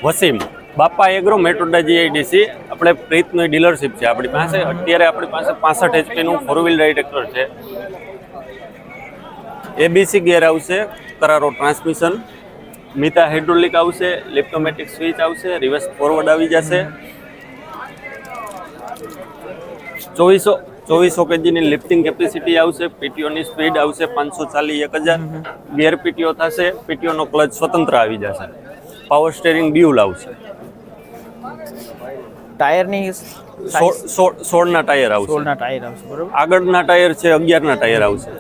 વસીમ બાપા agro Metoda GIDC આપણે પ્રીતની dealership છે આપણી પાસે. અત્યારે આપણી પાસે 65 HP four wheel drive tractor છે. એબીસી ગિયર આવશે, કરારો ટ્રાન્સમિશન, મિતા હાઇડ્રોલિક આવશે, લિફ્ટોમેટિક સ્વિચ આવશે, રિવર્સ ફોરવર્ડ આવી જશે. 2400 kgની લિફ્ટિંગ કેપેસિટી આવશે. પીટીઓની સ્પીડ આવશે 540 1000. ગિયર પીટીઓ થશે. પીટીઓનો ક્લચ સ્વતંત્ર આવી જશે. પાવર સ્ટેરિંગ ડ્યુઅલ આવશે. ટાયરની 16ના ટાયર આવશે. 16ના ટાયર આવશે, બરોબર. આગળના ટાયર છે 11ના ટાયર આવશે.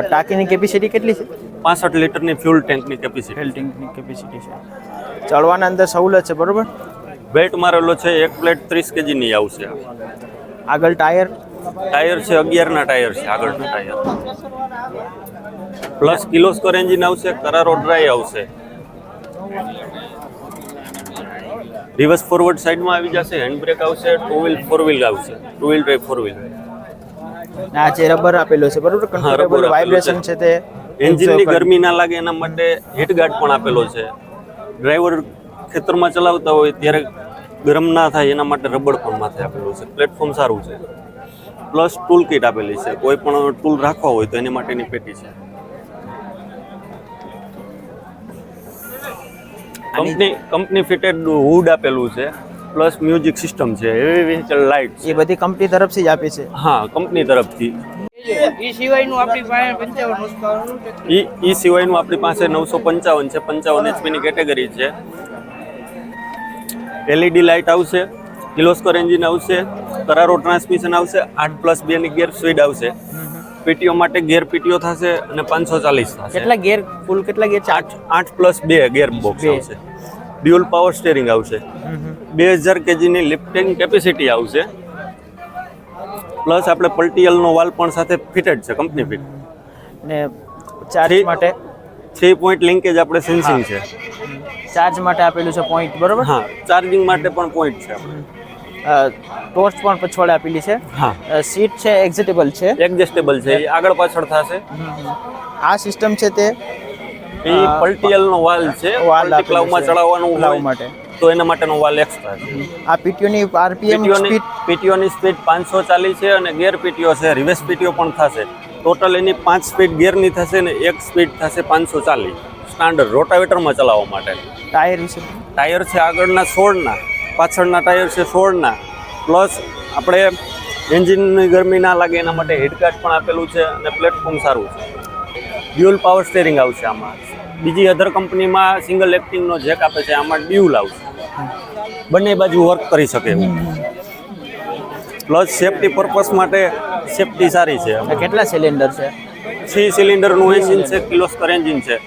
ટાંકીની કેપેસિટી કેટલી છે? 65 લીટરની ફ્યુલ ટેન્કની કેપેસિટી. ફ્યુલ ટેન્કની કેપેસિટી છે. ચડવાના અંદર સહુલત છે, બરોબર. વેટ મારેલો છે. એક પ્લેટ 30 kgની આવશે. આગળ ટાયર છે 11ના ટાયર છે. આગળના ટાયર પ્લસ કિર્લોસ્કર એન્જિન આવશે. કરારો ડ્રાય આવશે. રિવર્સ ફોરવર્ડ સાઈડમાં આવી જશે. હેન્ડ બ્રેક આવશે. ટુ વ્હીલ ફોર વ્હીલ આવશે. Two wheel drive four wheel. આ જે રબર આપેલો છે, બરોબર. કન્ટ્રોલેબલ વાઇબ્રેશન છે તે એન્જિનની ગરમી ના લાગે એના માટે હીટ ગાર્ડ પણ આપેલો છે. ડ્રાઈવર ખેતરમાં ચલાવતા હોય ત્યારે ગરમ ના થાય એના માટે રબર પણ માથે આપેલું છે. પ્લેટફોર્મ સારું છે. પ્લસ ટૂલ કિટ આપેલી છે. કોઈ પણ ટૂલ રાખવા હોય તો એની માટેની પેટી છે. કંપની ફિટેડ હુડ આપેલું છે. પ્લસ મ્યુઝિક સિસ્ટમ છે. હેવી વ્હીકલ લાઇટ એ બધી કંપની તરફથી જ આપી છે. હા, કંપની તરફથી. ઈ સિવાયનું આપણી પાસે 55 સિવાયનું આપણી પાસે 955 છે. 55 HPની કેટેગરી છે. LED લાઇટ આવશે. કિર્લોસ્કર એન્જિન આવશે. કરારો ટ્રાન્સમિશન આવશે. 8+2ની ગિયર સ્પીડ આવશે. પીટીઓ માટે ગિયર પીટીઓ થશે અને 540 થશે. કેટલા ગિયર કુલ કેટલા ગિયર? 8+2 ગિયર બોક્સ આવશે. ડ્યુઅલ પાવર સ્ટેરિંગ આવશે. 2000 kgની લિફ્ટિંગ કેપેસિટી આવશે. પ્લસ આપણે પલ્ટીયલનો વાલ પણ સાથે ફિટેડ છે. Company fit. ને ચાર્જ માટે 3 પોઈન્ટ લિંકેજ આપણે સેન્સિંગ છે. ચાર્જ માટે આપેલું છે પોઈન્ટ, બરોબર. હા, ચાર્જિંગ માટે પણ પોઈન્ટ છે. ટોર્ચ પણ પછવાડે આપેલી છે. હા, સીટ છે એડજસ્ટેબલ છે. એડજસ્ટેબલ છે. એ આગળ પાછળ થશે. આ સિસ્ટમ છે તે એ પલ્ટીયલનો વાલ છે. ક્લાઉમાં ચડાવવાનું ક્લાઉ માટે તો એના માટેનો વાલ એક્સ્ટ્રા છે. આ પીટીઓની આરપીએમ સ્પીડ પીટીઓની સ્પીડ 540 છે અને ગિયર પીટીઓ છે. રિવર્સ પીટીઓ પણ થશે. ટોટલ એની 5 સ્પીડ ગિયરની થશે ને 1 સ્પીડ થશે 540 સ્ટાન્ડર્ડ રોટાવેટરમાં ચલાવવા માટે. ટાયર વિશે ટાયર છે આગળના 16ના, પાછળના ટાયર છે 16ના. પ્લસ આપણે એન્જિનની ગરમી ના લાગે એના માટે હેડગાર્ડ પણ આપેલું છે અને પ્લેટફોર્મ સારું છે. ડ્યુઅલ પાવર સ્ટેરિંગ આવશે આમાં. બીજી અધર કંપનીમાં સિંગલ એક્ટિંગનો જેક આપે છે. આમાં ડ્યુઅલ આવશે. બંને બાજુ વર્ક કરી શકે એવું. પ્લસ સેફટી પર્પસ માટે સેફટી સારી છે. કેટલા સિલિન્ડર છે? 6 સિલિન્ડરનું એન્જિન છે. કિર્લોસ્કર એન્જિન છે.